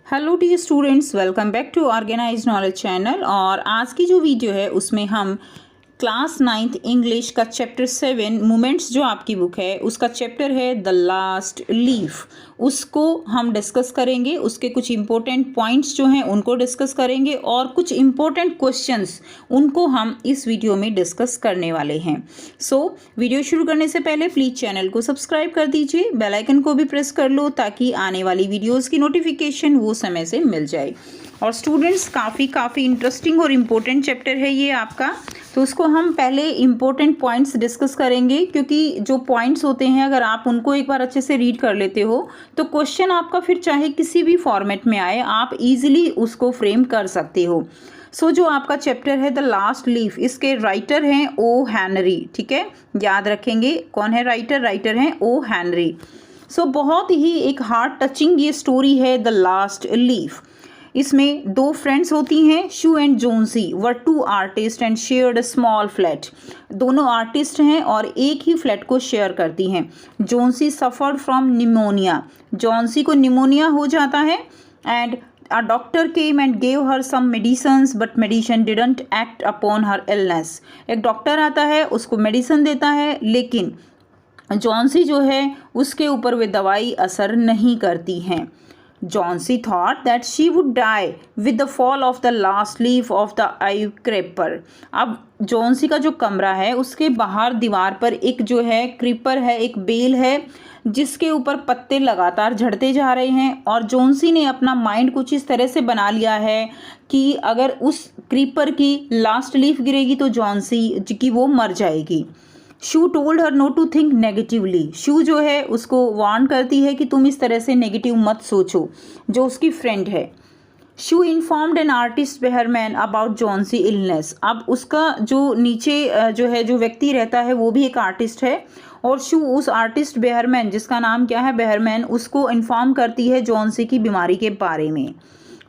Hello dear students, welcome back to organize knowledge channel. और आज की जो वीडियो है उसमें हम क्लास 9th इंग्लिश का चैप्टर 7 मोमेंट्स जो आपकी बुक है उसका चैप्टर है द लास्ट लीफ, उसको हम डिस्कस करेंगे। उसके कुछ इम्पोर्टेंट पॉइंट्स जो हैं उनको डिस्कस करेंगे और कुछ इम्पोर्टेंट क्वेश्चंस उनको हम इस वीडियो में डिस्कस करने वाले हैं। वीडियो शुरू करने से पहले प्लीज़ चैनल को सब्सक्राइब कर दीजिए, बेल आइकन को भी प्रेस कर लो ताकि आने वाली वीडियोज़ की नोटिफिकेशन वो समय से मिल जाए। और स्टूडेंट्स काफ़ी इंटरेस्टिंग और इम्पोर्टेंट चैप्टर है ये आपका, तो उसको हम पहले इम्पोर्टेंट पॉइंट्स डिस्कस करेंगे, क्योंकि जो पॉइंट्स होते हैं अगर आप उनको एक बार अच्छे से रीड कर लेते हो तो क्वेश्चन आपका फिर चाहे किसी भी फॉर्मेट में आए आप इजीली उसको फ्रेम कर सकते हो। जो आपका चैप्टर है द लास्ट लीफ, इसके राइटर हैं ओ हेनरी। ठीक है, याद रखेंगे कौन है राइटर। राइटर हैं ओ हेनरी। बहुत ही एक हार्ट टचिंग ये स्टोरी है द लास्ट लीफ। इसमें दो फ्रेंड्स होती हैं, Sue and Johnsy were two artist and shared a small flat. दोनों आर्टिस्ट हैं और एक ही फ्लैट को शेयर करती हैं। Johnsy suffered from pneumonia, Johnsy को निमोनिया हो जाता है and a doctor came and gave her some medicines but medicine didn't act upon her illness। एक डॉक्टर आता है, उसको मेडिसिन देता है, लेकिन जॉन्सी जो है उसके ऊपर वे दवाई असर नहीं करती हैं। Johnsy thought that she would die with the fall of the last leaf of the ivy creeper. अब जॉन्सी का जो कमरा है उसके बाहर दीवार पर एक जो है क्रीपर है, एक बेल है जिसके ऊपर पत्ते लगातार झड़ते जा रहे हैं। और जॉन्सी ने अपना माइंड कुछ इस तरह से बना लिया है कि अगर उस क्रीपर की लास्ट लीफ गिरेगी तो जॉन्सी की वो मर जाएगी। Sue told her not to think negatively, Sue जो है उसको वार्न करती है कि तुम इस तरह से नेगेटिव मत सोचो, जो उसकी फ्रेंड है। Sue informed an artist Behrman about Johnsy illness. अब उसका जो नीचे जो है जो व्यक्ति रहता है वो भी एक आर्टिस्ट है, और शू उस आर्टिस्ट बेहरमैन, जिसका नाम क्या है बेहरमैन, उसको इन्फॉर्म करती है जॉन्सी की बीमारी के बारे में।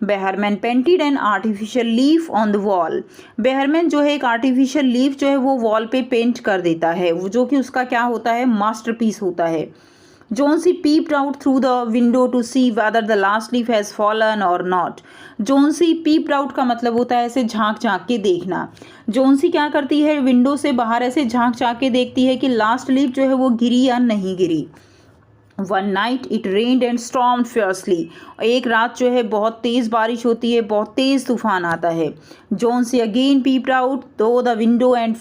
Behrman painted an artificial leaf on the wall. Behrman जो है एक आर्टिफिशियल लीफ जो है वो वॉल पे पेंट कर देता है, वो जो कि उसका क्या होता है मास्टरपीस होता है। Johnsy peeped out through the window to see whether the last leaf has fallen और नॉट। जोन्सी पीप्ड आउट का मतलब होता है ऐसे झांक झांक के देखना। जोन्सी क्या करती है, विंडो से बाहर ऐसे झांक झांक के देखती है कि लास्ट लीफ जो है वो गिरी या नहीं गिरी। One night it rained and stormed fiercely. एक रात जो है बहुत तेज़ बारिश होती है, बहुत तेज़ तूफान आता है। Johnsy again peeped out through the window and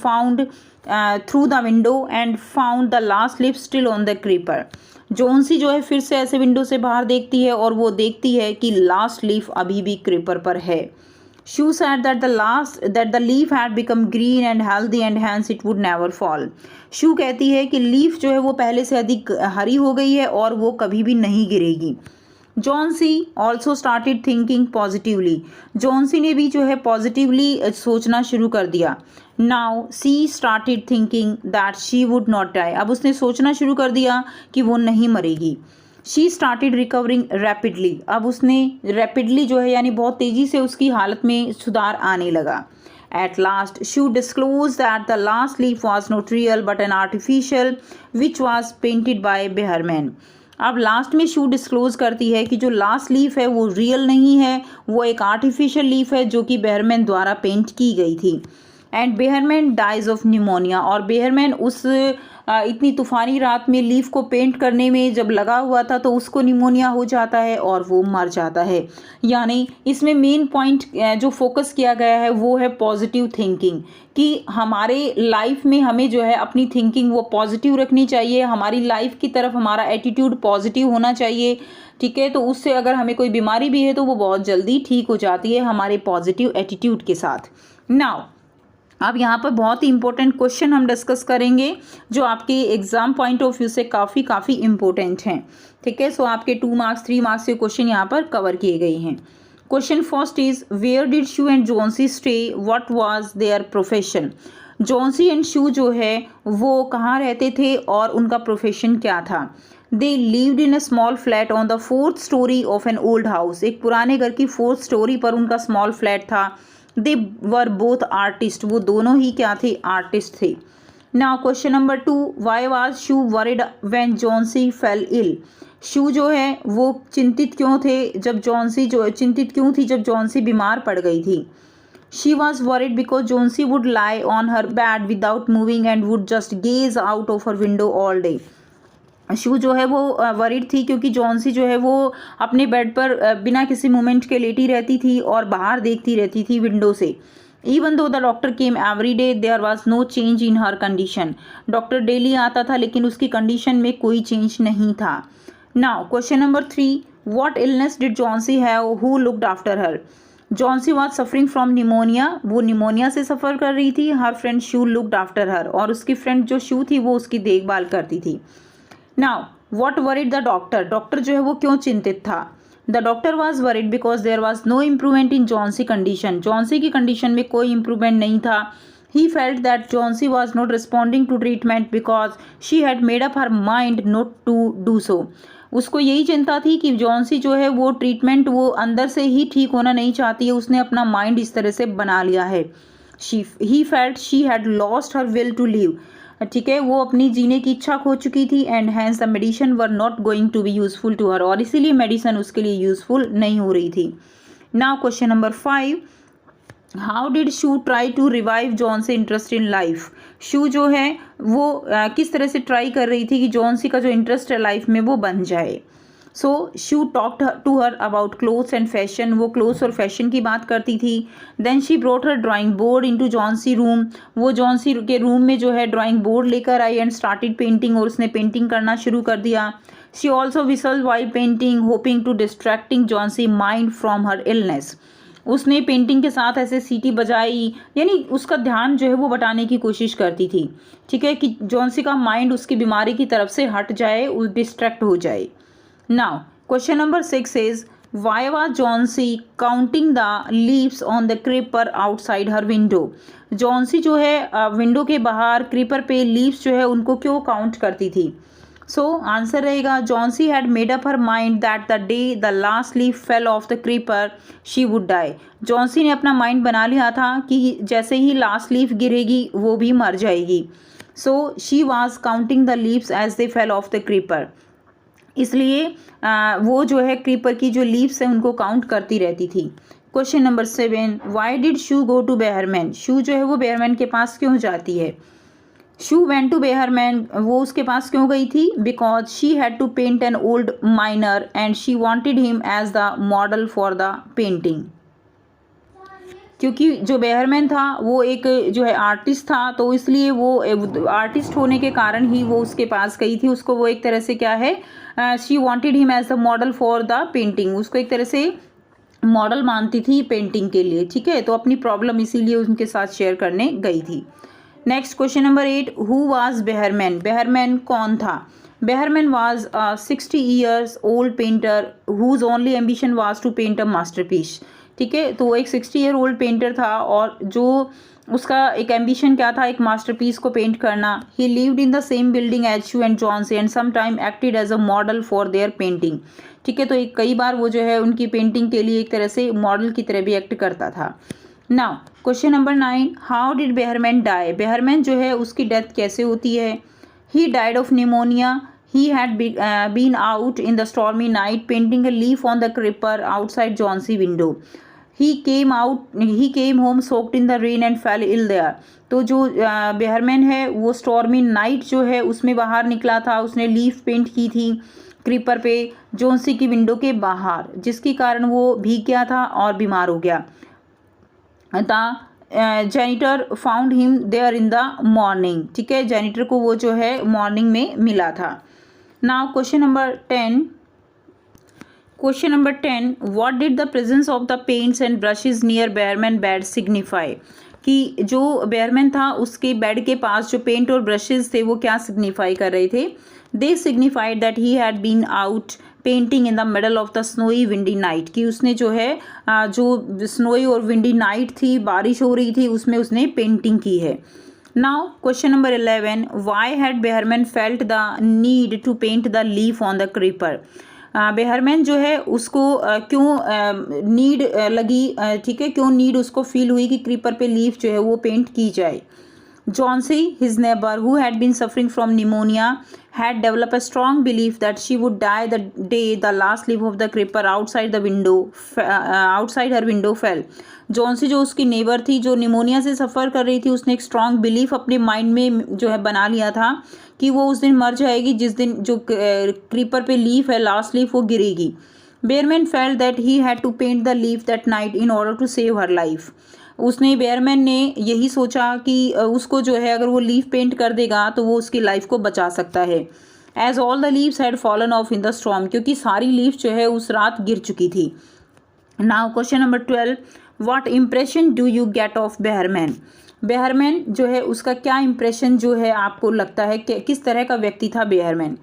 found the last leaf still on the creeper. Johnsy जो है फिर से ऐसे विंडो से बाहर देखती है और वो देखती है कि लास्ट लीफ अभी भी क्रीपर पर है। Shue said that the leaf had become green and healthy and hence it would never fall। शू कहती है कि लीफ जो है वो पहले से अधिक हरी हो गई है और वो कभी भी नहीं गिरेगी। Johnsy also started thinking positively. Johnsy ने भी जो है पॉजिटिवली सोचना शुरू कर दिया। Now she started thinking that she would not die. अब उसने सोचना शुरू कर दिया कि वो नहीं मरेगी। She started recovering rapidly. अब उसने रैपिडली जो है यानी बहुत तेज़ी से उसकी हालत में सुधार आने लगा। At last shoe disclose that the last leaf was not real but an artificial which was painted bye Behrman. अब लास्ट में शू डिस्क्लोज करती है कि जो लास्ट लीफ है वो रियल नहीं है, वो एक आर्टिफिशियल लीफ है जो कि बेहरमैन द्वारा पेंट की गई थी। And Behrman dies of pneumonia. और बेहरमैन उस इतनी तूफ़ानी रात में लीफ को पेंट करने में जब लगा हुआ था तो उसको निमोनिया हो जाता है और वो मर जाता है। यानी इसमें मेन पॉइंट जो फोकस किया गया है वो है पॉजिटिव थिंकिंग, कि हमारे लाइफ में हमें जो है अपनी थिंकिंग वो पॉजिटिव रखनी चाहिए, हमारी लाइफ की तरफ हमारा एटीट्यूड पॉजिटिव होना चाहिए। ठीक है, तो उससे अगर हमें कोई बीमारी भी है तो वो बहुत जल्दी ठीक हो जाती है हमारे पॉजिटिव एटीट्यूड के साथ। नाउ अब यहाँ पर बहुत ही इंपॉर्टेंट क्वेश्चन हम डिस्कस करेंगे जो आपके एग्जाम पॉइंट ऑफ व्यू से काफ़ी इंपॉर्टेंट हैं। ठीक है, आपके 2 मार्क्स 3 मार्क्स के क्वेश्चन यहाँ पर कवर किए गए हैं। Question first is where did Sue and Johnsy stay, what was their profession. Johnsy and Sue जो है वो कहाँ रहते थे और उनका प्रोफेशन क्या था। They lived in a small flat on the 4th story of an old house. एक पुराने घर की 4th स्टोरी पर उनका स्मॉल फ्लैट था। दे वर बोथ आर्टिस्ट, वो दोनों ही क्या थे, आर्टिस्ट थे। Now question number 2, why was Sue worried when Johnsy fell ill. Sue जो है वो चिंतित क्यों थी जब जॉन्सी बीमार पड़ गई थी। She was worried because Johnsy would lie on her bed without moving and would just gaze out of her window all day. Sue जो है वो वरिड थी क्योंकि जॉन्सी जो है वो अपने बेड पर बिना किसी मूवमेंट के लेटी रहती थी और बाहर देखती रहती थी विंडो से। Even though the doctor came every day there was no change in her condition. Doctor daily आता था लेकिन उसकी कंडीशन में कोई चेंज नहीं था। Now question number 3, what illness did Johnsy have who looked after her. Johnsy was suffering from pneumonia, वो pneumonia से सफ़र कर रही थी। हर फ्रेंड शू लुक्ड आफ्टर हर, और उसकी फ्रेंड जो शू थी वो उसकी देखभाल करती थी। Now what worried the doctor, doctor जो है वो क्यों चिंतित था। The doctor was worried because there was no improvement in Johnsy condition, Johnsy की कंडीशन में कोई इम्प्रूवमेंट नहीं था। He felt that Johnsy was not responding to treatment because she had made up her mind not to do so. उसको यही चिंता थी कि जॉन्सी जो है वो ट्रीटमेंट वो अंदर से ही ठीक होना नहीं चाहती है, उसने अपना माइंड इस तरह से बना लिया है। He felt she had lost her will to live, ठीक है, वो अपनी जीने की इच्छा खो चुकी थी। And hence the medicine were not going to be useful to her, और इसीलिए मेडिसिन उसके लिए यूजफुल नहीं हो रही थी। Now question number 5, how did Sue try to revive Johnsy interest in life. Sue जो है वो किस तरह से ट्राई कर रही थी कि जॉन्सी का जो इंटरेस्ट है लाइफ में वो बन जाए। So Sue talked to her about clothes and fashion, वो क्लोथ्स और फैशन की बात करती थी। Then she brought her drawing board into Johnsy room, वो जॉन्सी के रूम में जो है ड्राइंग बोर्ड लेकर आई एंड स्टार्टेड पेंटिंग, और उसने पेंटिंग करना शुरू कर दिया। She also whistle while painting hoping to distracting Johnsy mind from her illness, उसने पेंटिंग के साथ ऐसे सीटी बजाई, यानी उसका ध्यान जो है वो बटाने की कोशिश करती थी, ठीक है, कि जॉन्सी का माइंड उसकी बीमारी की तरफ से हट जाए, डिस्ट्रैक्ट हो जाए। Now question number 6 is why was Johnsy counting the leaves on the creeper outside her window. Johnsy जो है विंडो के बाहर क्रीपर पे लीव्स जो है उनको क्यों काउंट करती थी। सो आंसर रहेगा Johnsy had made up her mind that the day the last leaf fell off the creeper she would die. Johnsy ने अपना माइंड बना लिया था कि जैसे ही लास्ट लीफ गिरेगी वो भी मर जाएगी। So she was counting the leaves as they fell off the creeper, इसलिए वो जो है क्रीपर की जो लीव्स है उनको काउंट करती रहती थी। Question number 7, why did Sue go to Behrman. Sue जो है वो बेहरमैन के पास क्यों जाती है। शू वेंट टू बेहरमैन, वो उसके पास क्यों गई थी। Because she had to paint an old miner and she wanted him as the model for the painting, क्योंकि जो बेहरमैन था वो एक जो है आर्टिस्ट था, तो इसलिए वो आर्टिस्ट होने के कारण ही वो उसके पास गई थी। उसको वो एक तरह से क्या है, she wanted him as the model for the painting, उसको एक तरह से मॉडल मानती थी पेंटिंग के लिए, ठीक है, तो अपनी प्रॉब्लम इसीलिए उनके साथ शेयर करने गई थी। Next question number 8, who was Behrman. Behrman कौन था। Behrman was 60 years old painter whose only ambition was to paint a masterpiece, ठीक है, तो वो एक 60 ईयर ओल्ड पेंटर था और जो उसका एक एम्बिशन क्या था, एक मास्टरपीस को पेंट करना। He lived in the same building as Sue and Johnsy and some time acted as a model for their painting, ठीक है, तो कई बार वो जो है उनकी पेंटिंग के लिए एक तरह से मॉडल की तरह भी एक्ट करता था। Now question number 9, how did Behrman die. Behrman जो है उसकी डेथ कैसे होती है। He died of pneumonia, he had been out in the stormy night painting a leaf on the creeper outside Johnsy window. He came home soaked in the rain and fell ill there, तो जो Behrman है वो stormy night जो है उसमें बाहर निकला था, उसने लीफ पेंट की थी क्रीपर पे जॉन्सी की विंडो के बाहर, जिसके कारण वो भीग गया था और बीमार हो गया। Janitor found him there in the morning, ठीक है, जेनिटर को वो जो है मॉर्निंग में मिला था। Now question number 10, what did the presence of the paints and brushes near Behrman bed signify, कि जो बेहरमैन था उसके बेड के पास जो पेंट और ब्रशेज थे वो क्या सिग्निफाई कर रहे थे। They signified that he had been out painting in the middle of the snowy windy night, कि उसने जो है जो स्नोई और विंडी नाइट थी, बारिश हो रही थी, उसमें उसने पेंटिंग की है। Now question number 11, why had Behrman felt the need to paint the leaf on the creeper. Behrman जो है उसको क्यों नीड लगी, ठीक है, क्यों नीड उसको फील हुई कि क्रीपर पे लीफ जो है वो पेंट की जाए। Johnsy, his neighbor who had been suffering from pneumonia, had developed a strong belief that she would die the day the last leaf of the creeper outside her window fell. Johnsy जो उसकी neighbour थी, जो pneumonia से suffer कर रही थी, उसने एक स्ट्रॉन्ग बिलीफ अपने माइंड में जो है बना लिया था कि वो उस दिन मर जाएगी जिस दिन जो क्रीपर पे लीफ है, लास्ट लीफ, वो गिरेगी. Behrman felt that he had to paint the leaf that night in order to save her life. Behrman ने यही सोचा कि उसको जो है अगर वो लीफ पेंट कर देगा तो वो उसकी लाइफ को बचा सकता है. As all the leaves had fallen off in the storm, क्योंकि सारी लीफ जो है उस रात गिर चुकी थी. Now question number 12, what impression do you get of Behrman. Behrman जो है उसका क्या इम्प्रेशन जो है आपको लगता है कि किस तरह का व्यक्ति था Behrman.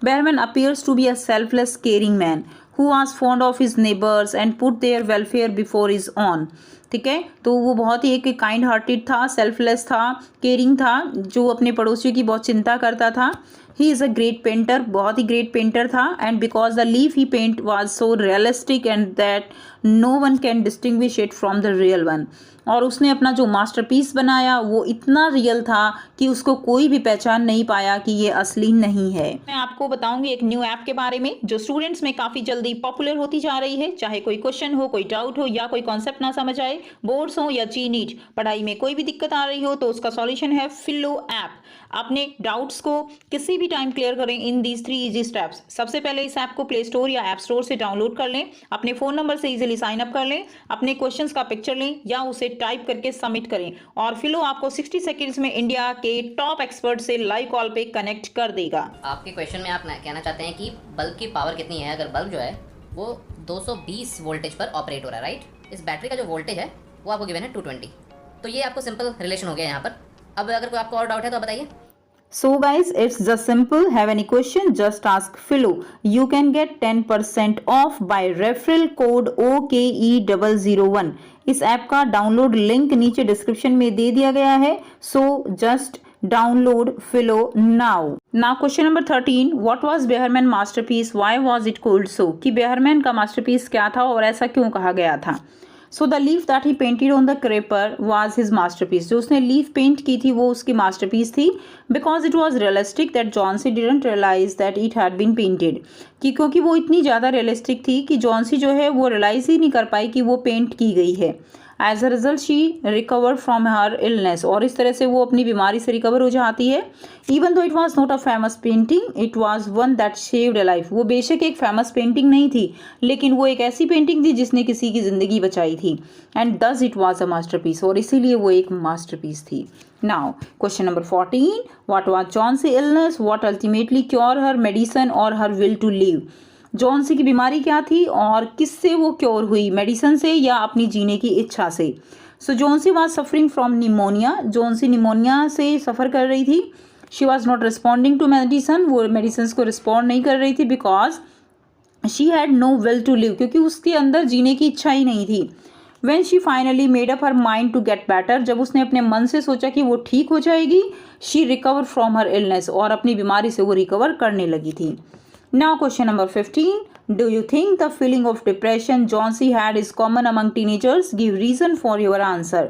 Behrman appears to be a selfless caring man who was fond of his neighbors and put their welfare before his own. ठीक है, तो वो बहुत ही एक काइंड हार्टेड था, सेल्फलेस था, केयरिंग था, जो अपने पड़ोसियों की बहुत चिंता करता था. He is a great painter, बहुत ही ग्रेट पेंटर था. And because the leaf he paint was so realistic and that no one can distinguish it from the real one. और उसने अपना जो मास्टरपीस बनाया वो इतना रियल था कि उसको कोई भी पहचान नहीं पाया कि ये असली नहीं है. मैं आपको बताऊंगी एक न्यू ऐप के बारे में जो स्टूडेंट्स में काफ़ी जल्दी पॉपुलर होती जा रही है. चाहे कोई क्वेश्चन हो, कोई डाउट हो या कोई कॉन्सेप्ट ना समझ आए, बोर्ड्स हो या जी नीट, पढ़ाई में कोई भी दिक्कत आ रही हो तो उसका सॉल्यूशन है फिलो ऐप. अपने डाउट्स को किसी भी टाइम क्लियर करें इन दीज 3 इजी स्टेप्स. सबसे पहले इस ऐप को प्ले स्टोर या ऐप स्टोर से डाउनलोड कर लें, अपने फ़ोन नंबर से इजीली साइन अप कर लें, अपने क्वेश्चंस का पिक्चर लें या उसे टाइप करके सबमिट करें और फिलो आपको 60 सेकंड्स में इंडिया के टॉप एक्सपर्ट से लाइव कॉल पे कनेक्ट कर देगा. आपके क्वेश्चन में आप कहना चाहते हैं कि बल्ब की पावर कितनी है. अगर बल्ब जो है वो 220 वोल्टेज पर ऑपरेट हो रहा है, राइट. इस बैटरी का जो वोल्टेज है वो आपको गिवन है 220. तो ये आपको सिंपल रिलेशन हो गया यहाँ पर. अब अगर कोई आपको और डाउट है तो आप बताइए. So guys, it's just simple. Have any question? Just ask Philo. You can get 10% off by referral code OKE001. इस ऐप का डाउनलोड लिंक नीचे डिस्क्रिप्शन में दे दिया गया है. So just download Philo now. Now question number 13. What was Behrman masterpiece? Why was it called so? कि Behrman का masterpiece क्या था और ऐसा क्यों कहा गया था. So the leaf that he painted on the creeper was his masterpiece. जो उसने लीफ पेंट की थी वो उसकी मास्टरपीस थी. Because it was realistic that Johnsy didn't realise that it had been painted. क्योंकि वो इतनी ज़्यादा रियलिस्टिक थी कि जॉन्सी जो है वो रियलाइज़ ही नहीं कर पाई कि वो पेंट की गई है. As a result she recover from her illness. और इस तरह से वो अपनी बीमारी से रिकवर हो जाती है. Even though it was not a famous painting, it was one that saved a life. वो बेशक एक फेमस पेंटिंग नहीं थी लेकिन वो एक ऐसी पेंटिंग थी जिसने किसी की ज़िंदगी बचाई थी. And thus it was a masterpiece, और इसीलिए वो एक मास्टरपीस थी. Now question number 14. What was Johnsy illness, what ultimately cured her, medicine और her will to live. Johnsy की बीमारी क्या थी और किससे वो क्योर हुई, मेडिसिन से या अपनी जीने की इच्छा से. So Johnsy was suffering from pneumonia. Johnsy pneumonia से सफ़र कर रही थी. She was not responding to medicine. वो मेडिसिन को रिस्पॉन्ड नहीं कर रही थी because she had no will to live, क्योंकि उसके अंदर जीने की इच्छा ही नहीं थी. When she finally made up her mind to get better, जब उसने अपने मन से सोचा कि वो ठीक हो जाएगी, she recovered from her illness, और अपनी बीमारी से वो रिकवर करने लगी थी. Now question number 15. Do you think the feeling of depression Johnsy had is common among teenagers? Give reason for your answer.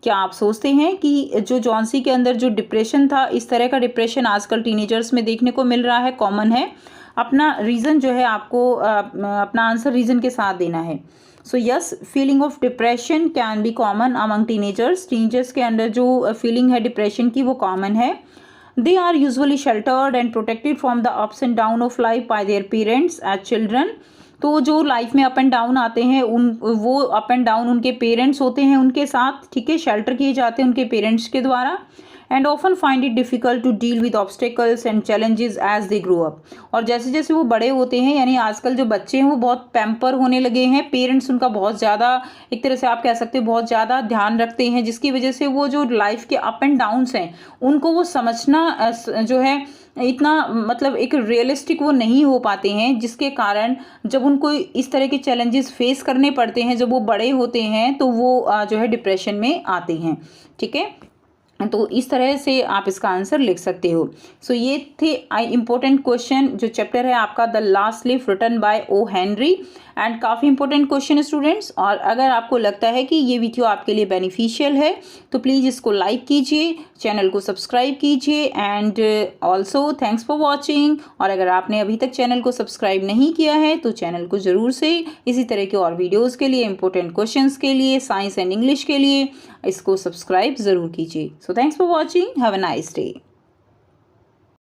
क्या आप सोचते हैं कि जो जॉन्सी के अंदर जो डिप्रेशन था, इस तरह का डिप्रेशन आजकल टीनेजर्स में देखने को मिल रहा है, कॉमन है? अपना रीज़न जो है आपको अपना आंसर रीज़न के साथ देना है. So yes, feeling of depression can be common among teenagers. Teenagers के अंदर जो फीलिंग है डिप्रेशन की वो कॉमन है. They are usually sheltered and protected from the ups and down of life by their parents as children. तो जो life में अप एंड डाउन आते हैं वो अप एंड डाउन उनके पेरेंट्स होते हैं उनके साथ, ठीक है, शेल्टर किए जाते हैं उनके पेरेंट्स के द्वारा. And often find it difficult to deal with obstacles and challenges as they grow up. और जैसे जैसे वो बड़े होते हैं, यानी आजकल जो बच्चे हैं वो बहुत पैम्पर होने लगे हैं. पेरेंट्स उनका बहुत ज़्यादा, एक तरह से आप कह सकते हैं, बहुत ज़्यादा ध्यान रखते हैं, जिसकी वजह से वो जो लाइफ के अप एंड डाउन्स हैं उनको वो समझना जो है इतना, मतलब एक रियलिस्टिक वो नहीं हो पाते हैं, जिसके कारण जब उनको इस तरह के चैलेंजेस फेस करने पड़ते हैं जब वो बड़े होते हैं तो वो जो है डिप्रेशन में आते हैं. ठीक है. तो इस तरह से आप इसका आंसर लिख सकते हो। सो ये थे इम्पोर्टेंट क्वेश्चन जो चैप्टर है आपका the last leaf written by O Henry, and काफ़ी इंपॉर्टेंट क्वेश्चन है स्टूडेंट्स। और अगर आपको लगता है कि ये वीडियो आपके लिए बेनिफिशियल है तो प्लीज़ इसको लाइक कीजिए, चैनल को सब्सक्राइब कीजिए, and also thanks for watching. और अगर आपने अभी तक चैनल को सब्सक्राइब नहीं किया है तो चैनल को ज़रूर से इसी तरह के और वीडियोज़ के लिए, इंपॉर्टेंट क्वेश्चंस के लिए, साइंस एंड इंग्लिश के लिए इसको सब्सक्राइब ज़रूर कीजिए। So thanks for watching, have a nice day.